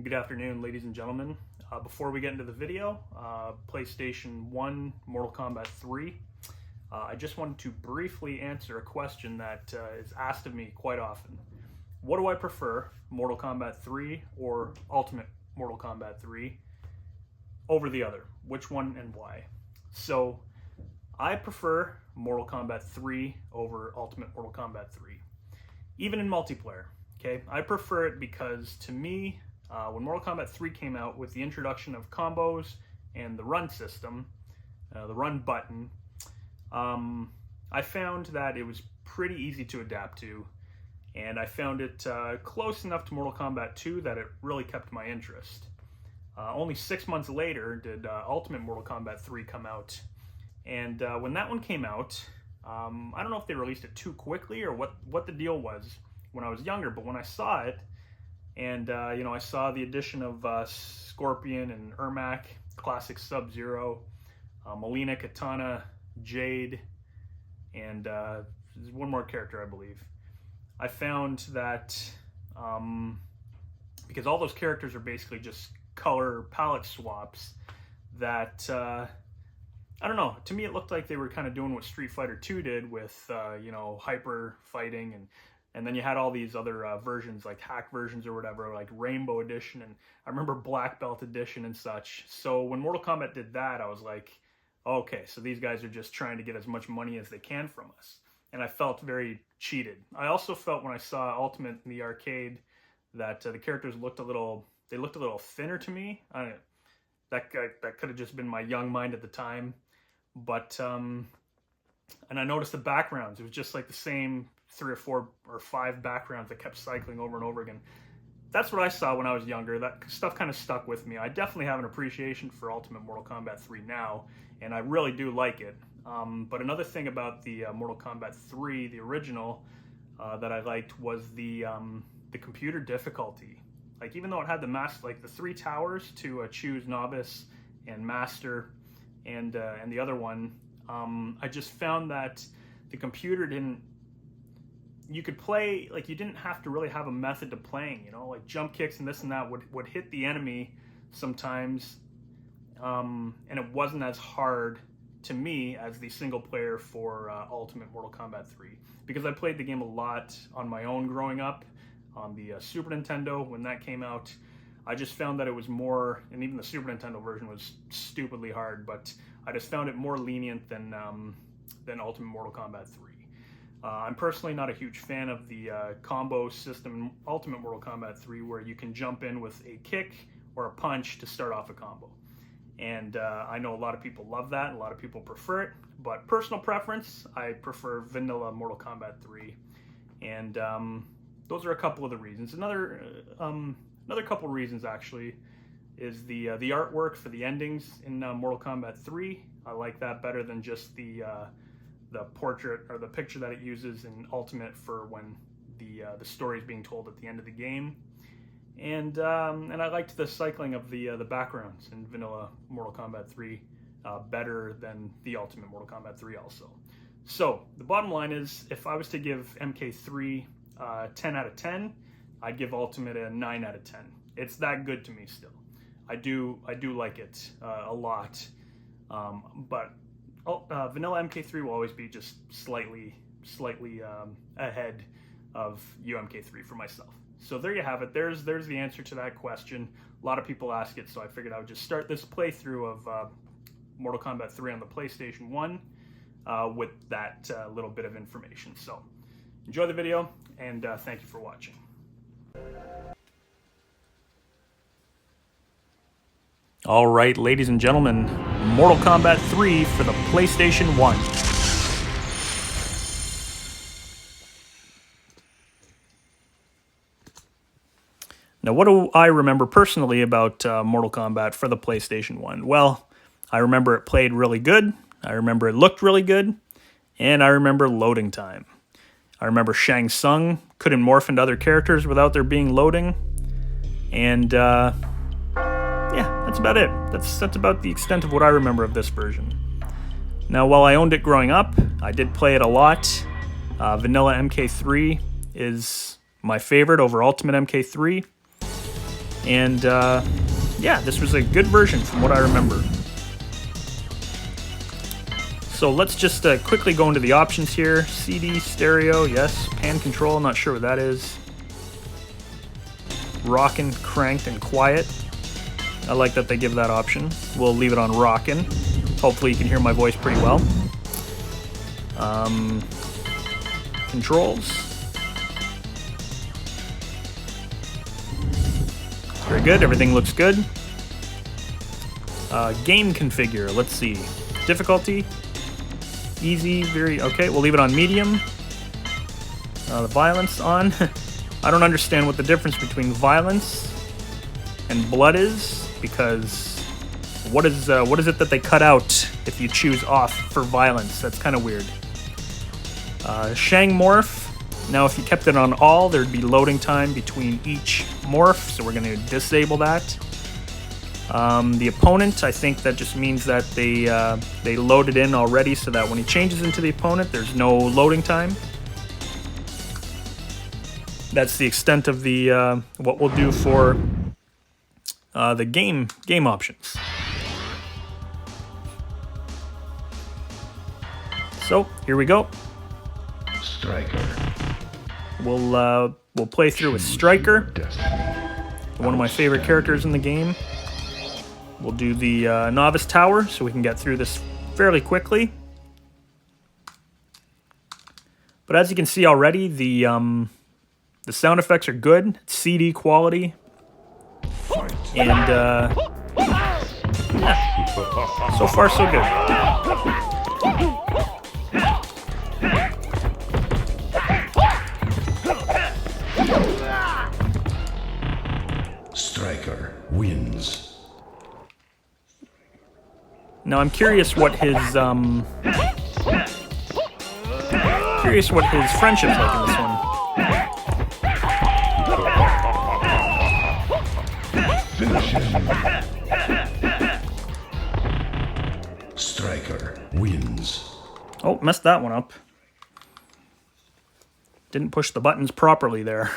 Good afternoon, ladies and gentlemen. Before we get into the video, PlayStation 1, Mortal Kombat 3, I just wanted to briefly answer a question that is asked of me quite often. What do I prefer, Mortal Kombat 3 or Ultimate Mortal Kombat 3 over the other? Which one and why? So, I prefer Mortal Kombat 3 over Ultimate Mortal Kombat 3. Even in multiplayer, okay? I prefer it because, to me, when Mortal Kombat 3 came out with the introduction of combos and the run system, the run button, I found that it was pretty easy to adapt to, and I found it close enough to Mortal Kombat 2 that it really kept my interest. Only 6 months later did Ultimate Mortal Kombat 3 come out, and when that one came out, I don't know if they released it too quickly or what the deal was when I was younger, but when I saw it, and I saw the addition of Scorpion and Ermac, classic Sub-Zero, Melina, Katana, Jade, and there's one more character, I believe. I found that because all those characters are basically just color palette swaps, that I don't know, to me it looked like they were kind of doing what Street Fighter 2 did with hyper fighting, and then you had all these other versions, like hack versions or whatever, like Rainbow Edition, and I remember Black Belt Edition and such. So when Mortal Kombat did that, I was like, okay, so these guys are just trying to get as much money as they can from us. And I felt very cheated. I also felt when I saw Ultimate in the arcade that the characters looked a little thinner to me. I don't know, that could have just been my young mind at the time. But, and I noticed the backgrounds. It was just like the same 3 or 4 or 5 backgrounds that kept cycling over and over again. That's what I saw when I was younger. That stuff kind of stuck with me. I definitely have an appreciation for Ultimate Mortal Kombat 3 now, and I really do like it. But another thing about the Mortal Kombat 3, the original, that I liked was the computer difficulty. Like, even though it had the 3 towers to choose novice and master, and the other one, I just found that the computer you could play, like, you didn't have to really have a method to playing, like jump kicks and this and that would hit the enemy sometimes, and it wasn't as hard to me as the single player for Ultimate Mortal Kombat 3, because I played the game a lot on my own growing up on the Super Nintendo when that came out. I just found that it was more, and even the Super Nintendo version was stupidly hard, but I just found it more lenient than Ultimate Mortal Kombat 3. I'm personally not a huge fan of the combo system in Ultimate Mortal Kombat 3, where you can jump in with a kick or a punch to start off a combo. And I know a lot of people love that, and a lot of people prefer it, but personal preference, I prefer vanilla Mortal Kombat 3. And those are a couple of the reasons. Another couple of reasons, actually, is the artwork for the endings in Mortal Kombat 3. I like that better than just the portrait or the picture that it uses in Ultimate for when the story is being told at the end of the game. And I liked the cycling of the backgrounds in vanilla Mortal Kombat 3 better than the Ultimate Mortal Kombat 3 also. So the bottom line is, if I was to give MK3 10 out of 10, I'd give Ultimate a 9 out of 10. It's that good to me still. I do like it a lot, but vanilla MK3 will always be just slightly ahead of UMK3 for myself. So there you have it. There's the answer to that question. A lot of people ask it, so I figured I would just start this playthrough of Mortal Kombat 3 on the PlayStation 1 with that little bit of information. So enjoy the video, and thank you for watching. All right, ladies and gentlemen, Mortal Kombat 3 for the PlayStation 1. Now, what do I remember personally about Mortal Kombat for the PlayStation 1? Well, I remember it played really good, I remember it looked really good, and I remember loading time. I remember Shang Tsung couldn't morph into other characters without there being loading, and yeah, that's about it. That's about the extent of what I remember of this version. Now, while I owned it growing up, I did play it a lot. Vanilla MK3 is my favorite over Ultimate MK3. And yeah, this was a good version from what I remember. So let's just quickly go into the options here. CD, stereo, yes. Pan control, not sure what that is. Rockin', cranked, and quiet. I like that they give that option. We'll leave it on rockin'. Hopefully you can hear my voice pretty well. Controls. Very good, everything looks good. Game configure, let's see. Difficulty. Easy, very, okay, we'll leave it on medium. The violence on. I don't understand what the difference between violence and blood is, because what is it that they cut out if you choose off for violence? That's kind of weird. Shang morph. Now if you kept it on all, there'd be loading time between each morph, so we're going to disable that. The opponent, I think that just means that they load it in already, so that when he changes into the opponent, there's no loading time. That's the extent of the what we'll do for the game options. So here we go. Striker. We'll play through with Striker, one of my favorite characters in the game. We'll do the Novice Tower, so we can get through this fairly quickly. But as you can see already, the sound effects are good. It's CD quality. And yeah, so far so good. Striker wins. Now I'm curious what his friendship's like in this one. Finish him. Striker wins. Oh, messed that one up. Didn't push the buttons properly there.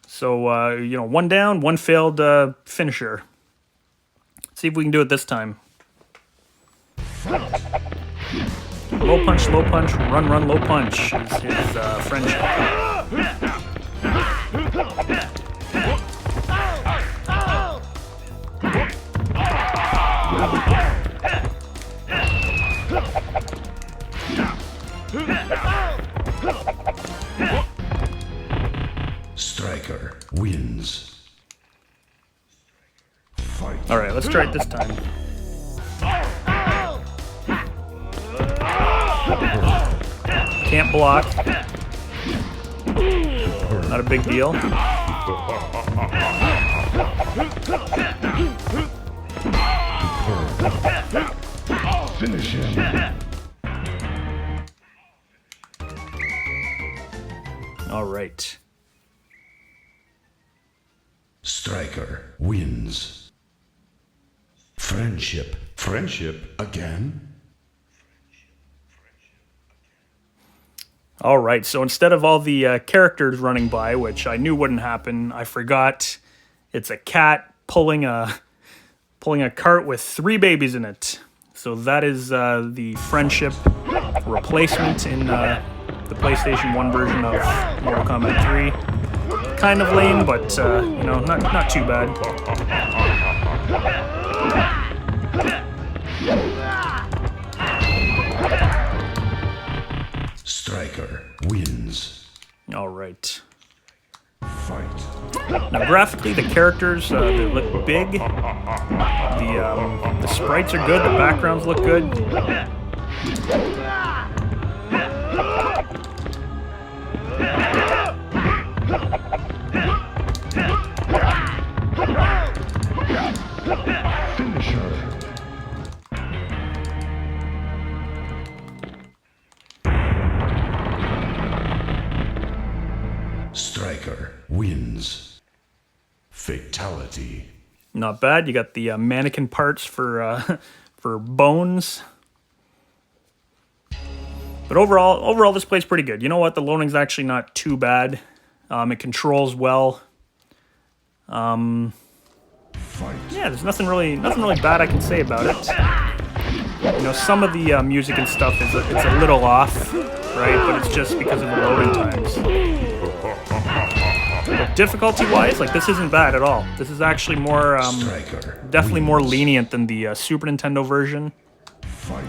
So, you know, one down, one failed finisher. See if we can do it this time. Low punch, run, run, low punch is his friendship. Striker wins. Fight. All right, let's try it this time. Can't block. Not a big deal. Finish him. All right. Striker wins. Friendship. Friendship again? All right, so instead of all the characters running by, which I knew wouldn't happen, I forgot it's a cat pulling a cart with 3 babies in it. So that is the friendship replacement in the PlayStation 1 version of Mortal Kombat 3. Kind of lame, but you know, not too bad. Striker wins. All right. Fight. Now graphically, the characters they look big. The sprites are good. The backgrounds look good. Finisher. Striker wins. Fatality. Not bad. You got the mannequin parts for bones. But overall, this play's pretty good. You know what? The loading's actually not too bad. It controls well. Fight. Yeah, there's nothing really bad I can say about it. You know, some of the music and stuff it's a little off, right? But it's just because of the loading times. But difficulty-wise, like, this isn't bad at all. This is actually more, Striker definitely more wins. lenient than the Super Nintendo version. Fight.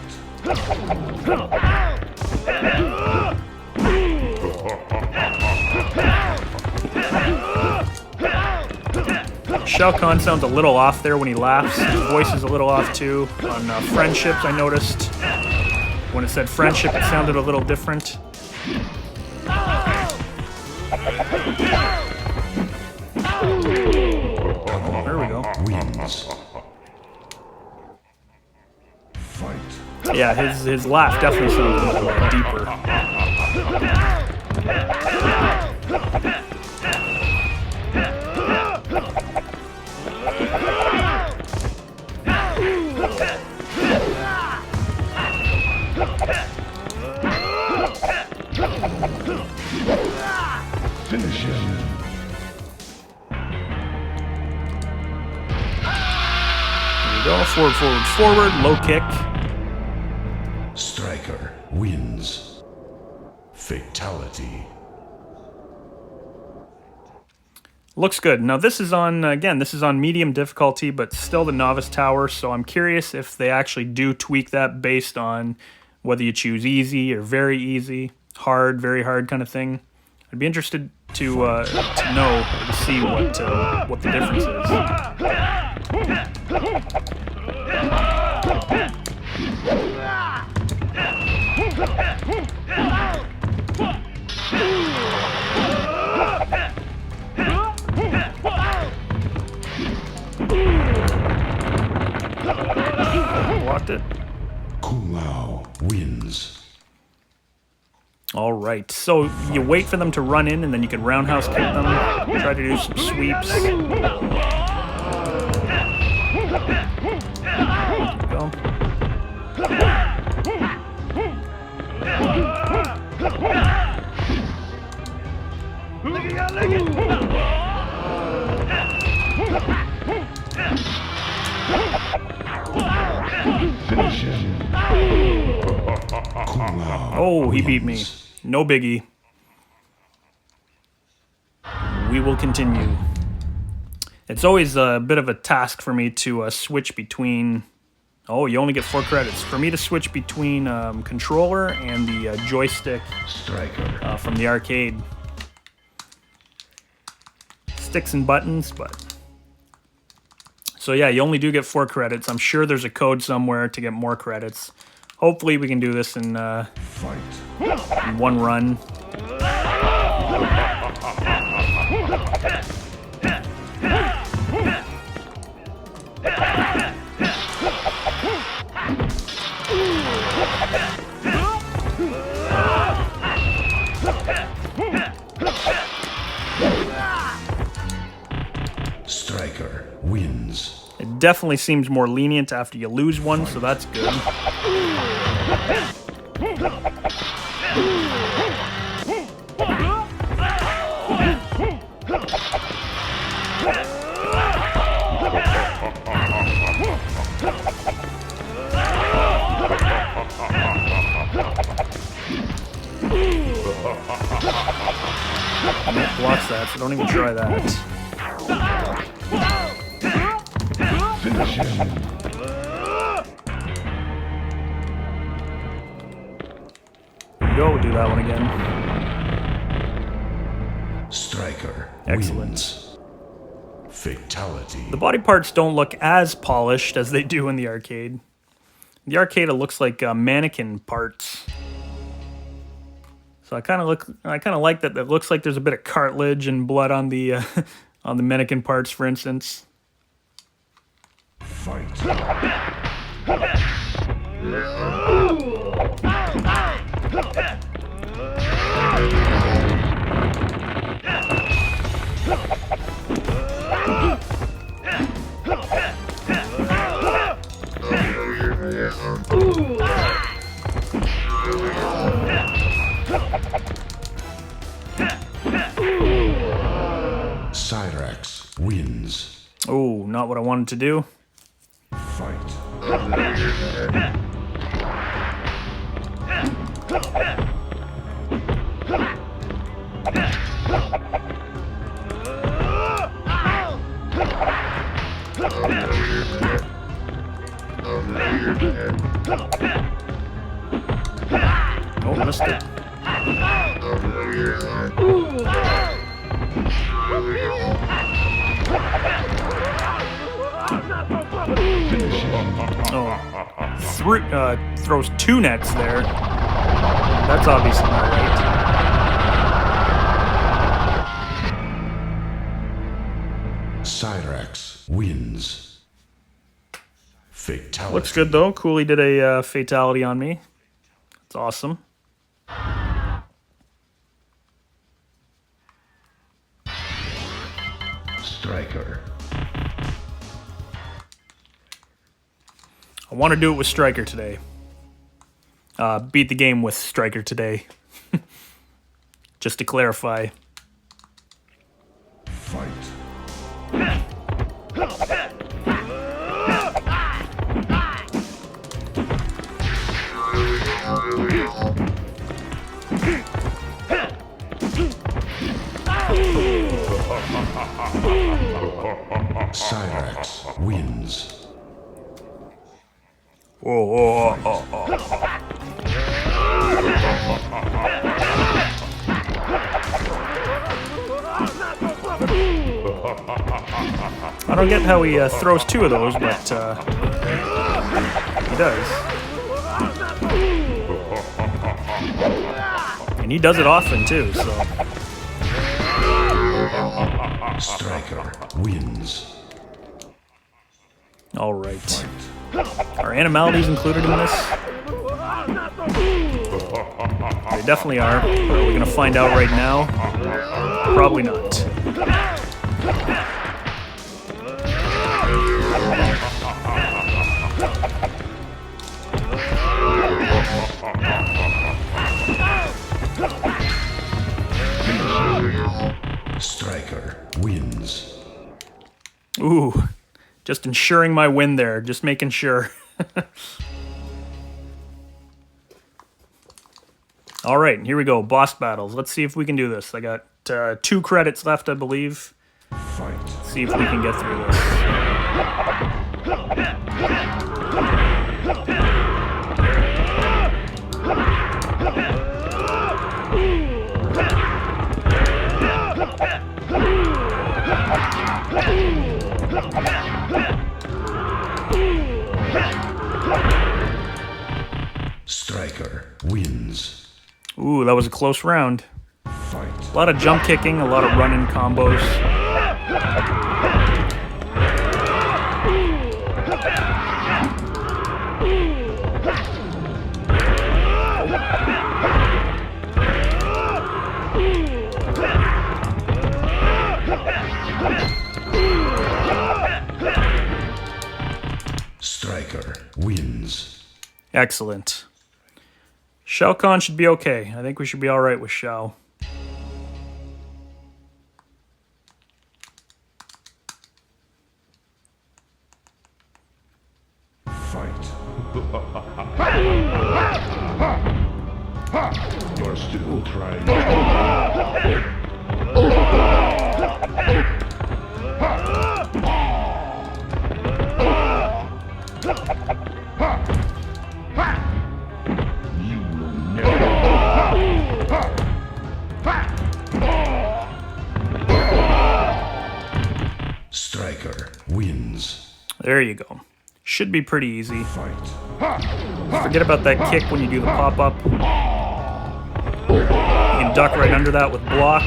Shao Kahn sounds a little off there when he laughs. His voice is a little off too. On Friendships, I noticed when it said friendship, it sounded a little different. There we go. Wins. Fight. Yeah, his laugh definitely sounds a little deeper. Finish him. There we go. Forward, forward, forward. Low kick. Striker wins. Fatality. Looks good. Now this is on, again, this is on medium difficulty, but still the novice tower, so I'm curious if they actually do tweak that based on whether you choose easy or very easy, hard, very hard kind of thing. I'd be interested to know, or to see what the difference is. Blocked it. Kung Lao wins. All right, so you wait for them to run in, and then you can roundhouse kick them. Try to do some sweeps. Go. Finish him. Kung Lao Oh, he beat me. wins. No biggie. We will continue. It's always a bit of a task for me to switch between... Oh, you only get 4 credits. For me to switch between controller and the joystick Striker. from the arcade. Sticks and buttons, but... So yeah, you only do get 4 credits. I'm sure there's a code somewhere to get more credits. Hopefully we can do this in Fight. one run. Striker wins. It definitely seems more lenient after you lose one, so that's good. Nope, blocks that, so don't even try that. Finish him. There we go, we'll do that one again. Striker Excellent. wins. Fatality. The body parts don't look as polished as they do in the arcade. In the arcade, it looks like mannequin parts. So I kind of like that. It looks like there's a bit of cartilage and blood on the on the mannequin parts, for instance. Fight. Cyrax wins. Oh, not what I wanted to do. Fight. Oh, missed it. Oh, throws 2 nets there. That's obviously not right. Cyrax wins. Fatality. Looks good though. Cooley did a fatality on me. That's awesome. Striker. I want to do it with Striker today. Beat the game with Striker today. Just to clarify. Fight. Cyrax wins. Oh. I don't get how he throws 2 of those, but he does. And he does it often too, so. Striker wins. All right. Are animalities included in this? They definitely are. But are we gonna find out right now? Probably not. Striker wins. Ooh, just ensuring my win there. Just making sure. All right, here we go. Boss battles. Let's see if we can do this. I got 2 credits left, I believe. Fight. Let's see if we can get through this. Striker wins. Ooh, that was a close round. Fight. A lot of jump kicking, a lot of run-in combos. Striker wins. Excellent. Shao Kahn should be okay. I think we should be alright with Shao. Fight. You're still trying. You will never. Striker wins. There you go. Should be pretty easy. Fight. Forget about that kick when you do the pop-up. You can duck right under that with block.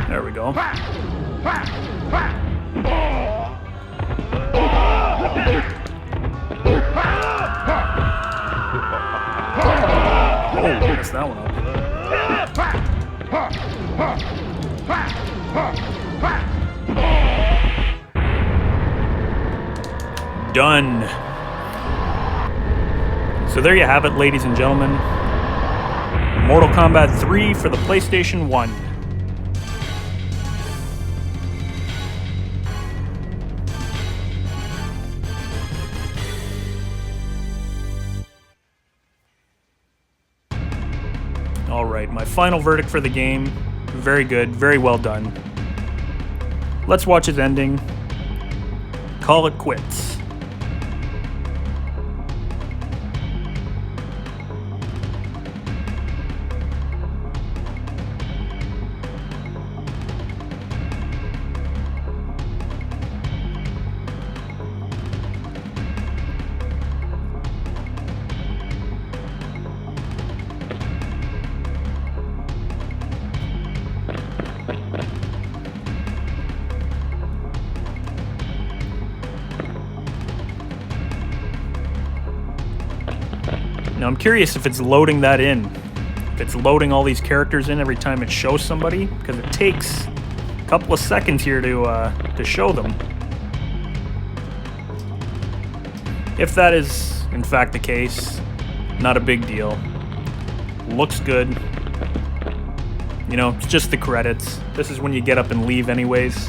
There we go. Oh, missed that one up. Done. So there you have it, ladies and gentlemen. Mortal Kombat 3 for the PlayStation 1. Alright, my final verdict for the game. Very good, very well done. Let's watch its ending. Call it quits. Now I'm curious if it's loading that in. If it's loading all these characters in every time it shows somebody, because it takes a couple of seconds here to show them. If that is in fact the case, not a big deal. Looks good. You know, it's just the credits. This is when you get up and leave anyways.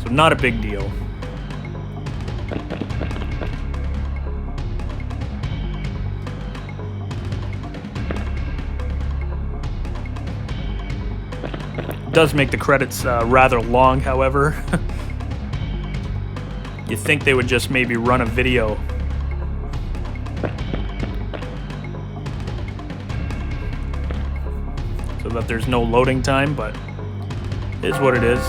So not a big deal. Does make the credits rather long, however. You'd think they would just maybe run a video. So that there's no loading time, but it is what it is.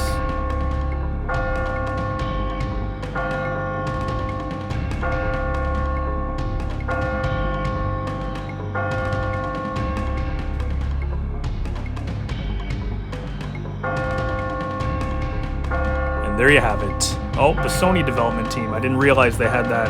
There you have it. Oh, the Sony development team. I didn't realize they had that